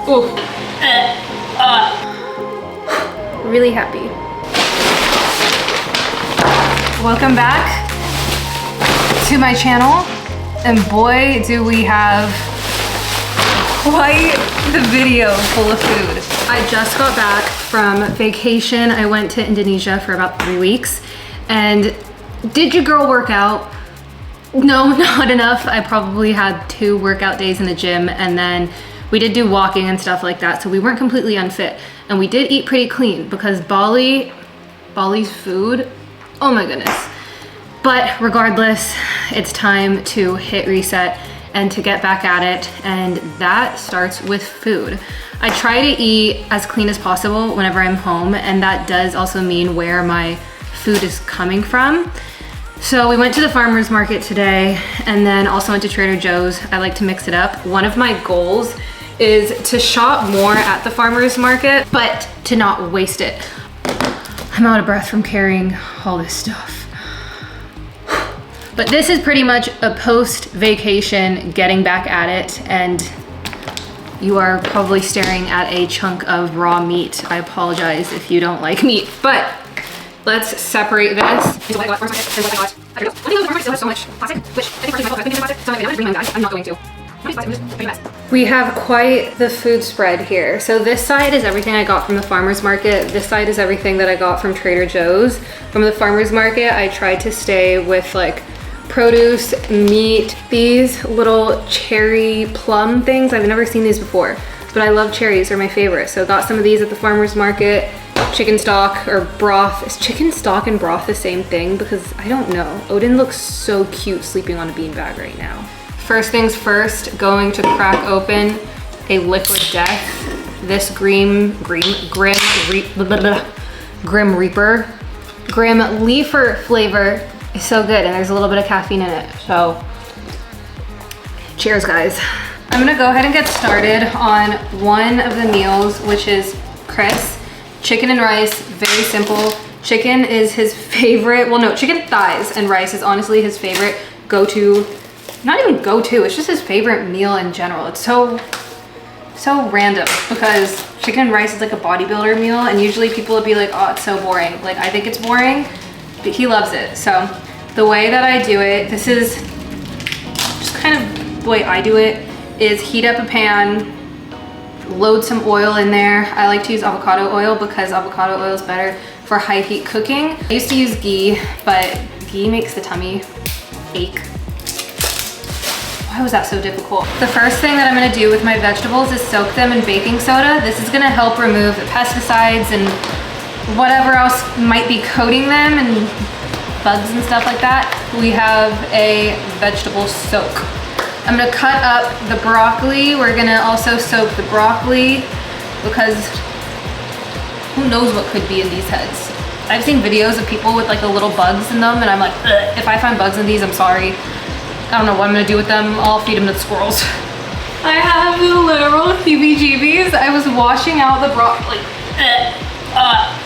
Ooh. Really happy. Welcome back to my channel, and boy do we have quite the video full of food. I just got back from vacation. I went to Indonesia for about 3 weeks, and did your girl work out? No, not enough. I probably had 2 workout days in the gym, and then we did do walking and stuff like that, so we weren't completely unfit. And we did eat pretty clean because Bali's food, oh my goodness. But regardless, it's time to hit reset and to get back at it, and that starts with food. I try to eat as clean as possible whenever I'm home, and that does also mean where my food is coming from. So we went to the farmer's market today, and then also went to Trader Joe's. I like to mix it up. One of my goals is to shop more at the farmer's market, but to not waste it. I'm out of breath from carrying all this stuff. But this is pretty much a post-vacation getting back at it, and you are probably staring at a chunk of raw meat. I apologize if you don't like meat, but let's separate this. I'm not going to. We have quite the food spread here. So this side is everything I got from the farmer's market. This side is everything that I got from Trader Joe's. From the farmer's market, I tried to stay with like produce, meat, these little cherry plum things. I've never seen these before, but I love cherries, they're my favorite. So got some of these at the farmer's market. Chicken stock or broth. Is chicken stock and broth the same thing? Because I don't know. Odin looks so cute sleeping on a beanbag right now. First things first, going to crack open a liquid death. This Grim Leafer flavor is so good, and there's a little bit of caffeine in it. So cheers, guys. I'm gonna go ahead and get started on one of the meals, which is Chris. Chicken and rice, very simple. Chicken is his favorite, well no, chicken thighs and rice is honestly his favorite go-to, not even go-to, it's just his favorite meal in general. It's so random because chicken and rice is like a bodybuilder meal, and usually people would be like, oh, it's so boring. Like, I think it's boring, but he loves it. So the way that I do it, this is just kind of the way I do it, is heat up a pan, load some oil in there. I like to use avocado oil because avocado oil is better for high heat cooking. I used to use ghee, but ghee makes the tummy ache. Why was that so difficult? The first thing that I'm gonna do with my vegetables is soak them in baking soda. This is gonna help remove the pesticides and whatever else might be coating them and bugs and stuff like that. We have a vegetable soak. I'm gonna cut up the broccoli. We're gonna also soak the broccoli because who knows what could be in these heads. I've seen videos of people with like the little bugs in them, and I'm like, ugh. If I find bugs in these, I'm sorry. I don't know what I'm gonna do with them. I'll feed them to the squirrels. I have the literal heebie-jeebies. I was washing out the broccoli. I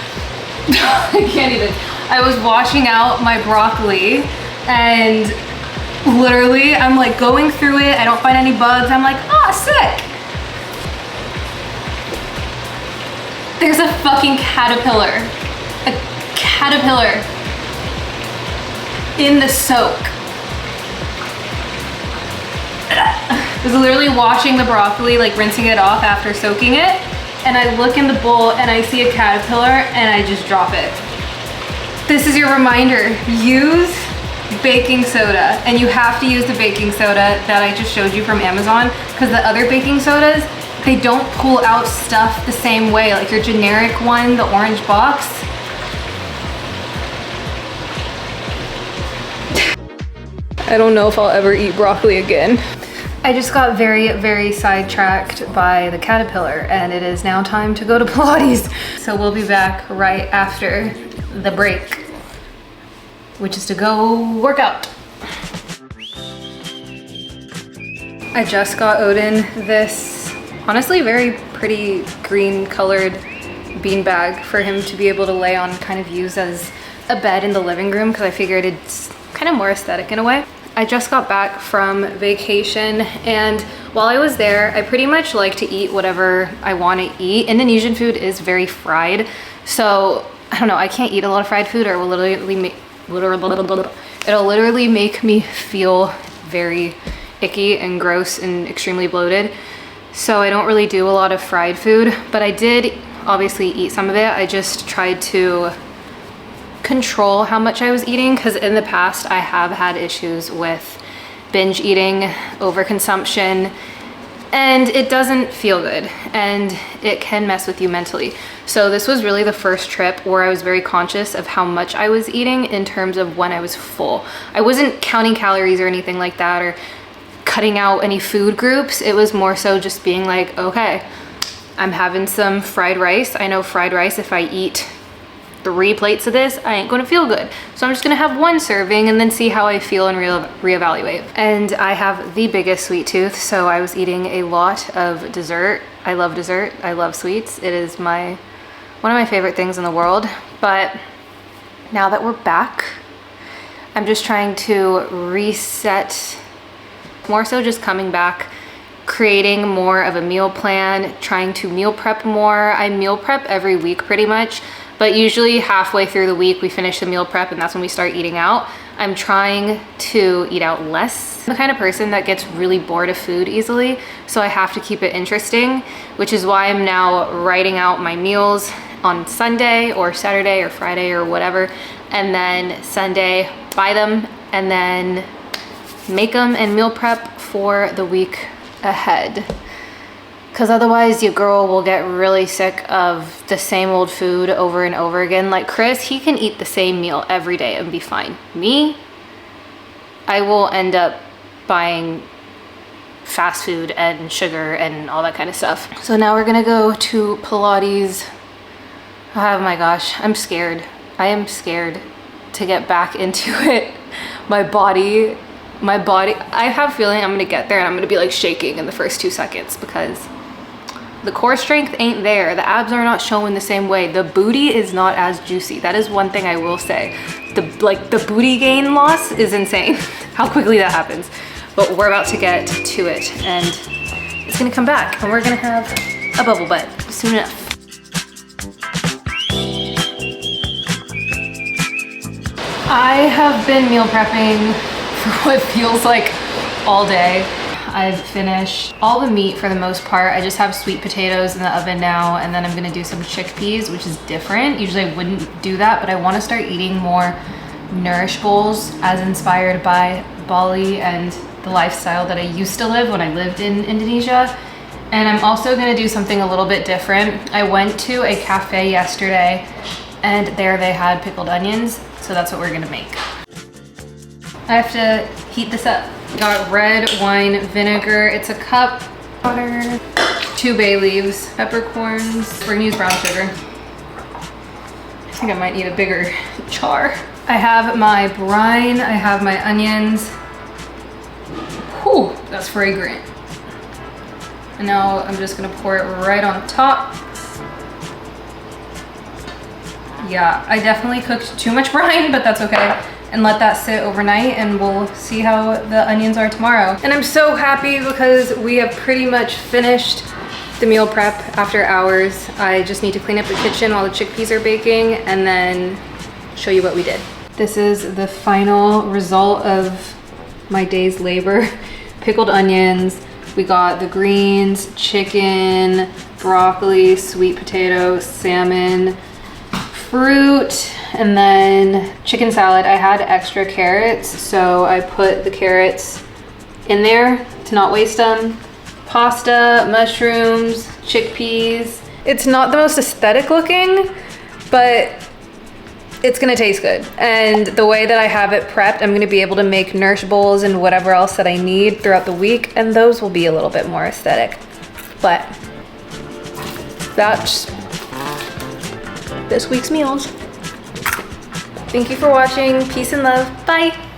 can't even. I was washing out my broccoli, and literally, I'm like going through it. I don't find any bugs. I'm like, ah, sick. There's a fucking caterpillar. A caterpillar in the soak. I was literally washing the broccoli, like rinsing it off after soaking it. And I look in the bowl and I see a caterpillar and I just drop it. This is your reminder. Use baking soda, and you have to use the baking soda that I just showed you from Amazon, because the other baking sodas, they don't pull out stuff the same way. Like your generic one, the orange box. I don't know if I'll ever eat broccoli again. I just got very sidetracked by the caterpillar, and it is now time to go to Pilates. So we'll be back right after the break, which is to go work out. I just got Odin this honestly very pretty green colored beanbag for him to be able to lay on, kind of use as a bed in the living room, because I figured it's kind of more aesthetic in a way. I just got back from vacation, and while I was there, I pretty much like to eat whatever I want to eat. Indonesian food is very fried, so I don't know, I can't eat a lot of fried food or it will literally make me feel very icky and gross and extremely bloated. So I don't really do a lot of fried food, but I did obviously eat some of it. I just tried to control how much I was eating, because in the past I have had issues with binge eating, overconsumption, and it doesn't feel good and it can mess with you mentally. So this was really the first trip where I was very conscious of how much I was eating in terms of when I was full. I wasn't counting calories or anything like that or cutting out any food groups. It was more so just being like, okay, I'm having some fried rice. I know fried rice, if I eat 3 plates of this, I ain't gonna feel good. So I'm just gonna have 1 serving and then see how I feel and reevaluate. And I have the biggest sweet tooth, so I was eating a lot of dessert. I love dessert, I love sweets. It is one of my favorite things in the world. But now that we're back, I'm just trying to reset, more so just coming back, creating more of a meal plan, trying to meal prep more. I meal prep every week pretty much, but usually halfway through the week we finish the meal prep and that's when we start eating out. I'm trying to eat out less. I'm the kind of person that gets really bored of food easily, so I have to keep it interesting, which is why I'm now writing out my meals on Sunday or Saturday or Friday or whatever, and then Sunday buy them and then make them and meal prep for the week ahead. Because otherwise your girl will get really sick of the same old food over and over again. Like Chris, he can eat the same meal every day and be fine. Me, I will end up buying fast food and sugar and all that kind of stuff. So now we're gonna go to Pilates. Oh my gosh, I'm scared. I am scared to get back into it. My body, I have a feeling I'm gonna get there and I'm gonna be like shaking in the first 2 seconds because the core strength ain't there. The abs are not showing the same way. The booty is not as juicy. That is one thing I will say. The booty gain loss is insane, how quickly that happens. But we're about to get to it and it's gonna come back and we're gonna have a bubble butt soon enough. I have been meal prepping for what feels like all day. I've finished all the meat for the most part. I just have sweet potatoes in the oven now, and then I'm gonna do some chickpeas, which is different. Usually I wouldn't do that, but I wanna start eating more nourish bowls as inspired by Bali and the lifestyle that I used to live when I lived in Indonesia. And I'm also gonna do something a little bit different. I went to a cafe yesterday and there they had pickled onions, so that's what we're gonna make. I have to heat this up. Got red wine vinegar. It's a cup. Water. 2 bay leaves. Peppercorns. We're gonna use brown sugar. I think I might need a bigger jar. I have my brine. I have my onions. Whew, that's fragrant. And now I'm just gonna pour it right on top. Yeah, I definitely cooked too much brine, but that's okay. And let that sit overnight and we'll see how the onions are tomorrow. And I'm so happy because we have pretty much finished the meal prep after hours. I just need to clean up the kitchen while the chickpeas are baking and then show you what we did. This is the final result of my day's labor. Pickled onions. We got the greens, chicken, broccoli, sweet potato, salmon, fruit, and then chicken salad. I had extra carrots, so I put the carrots in there to not waste them. Pasta, mushrooms, chickpeas. It's not the most aesthetic looking, but it's gonna taste good. And the way that I have it prepped, I'm gonna be able to make nourish bowls and whatever else that I need throughout the week, and those will be a little bit more aesthetic. But that's this week's meals. Thank you for watching. Peace and love. Bye.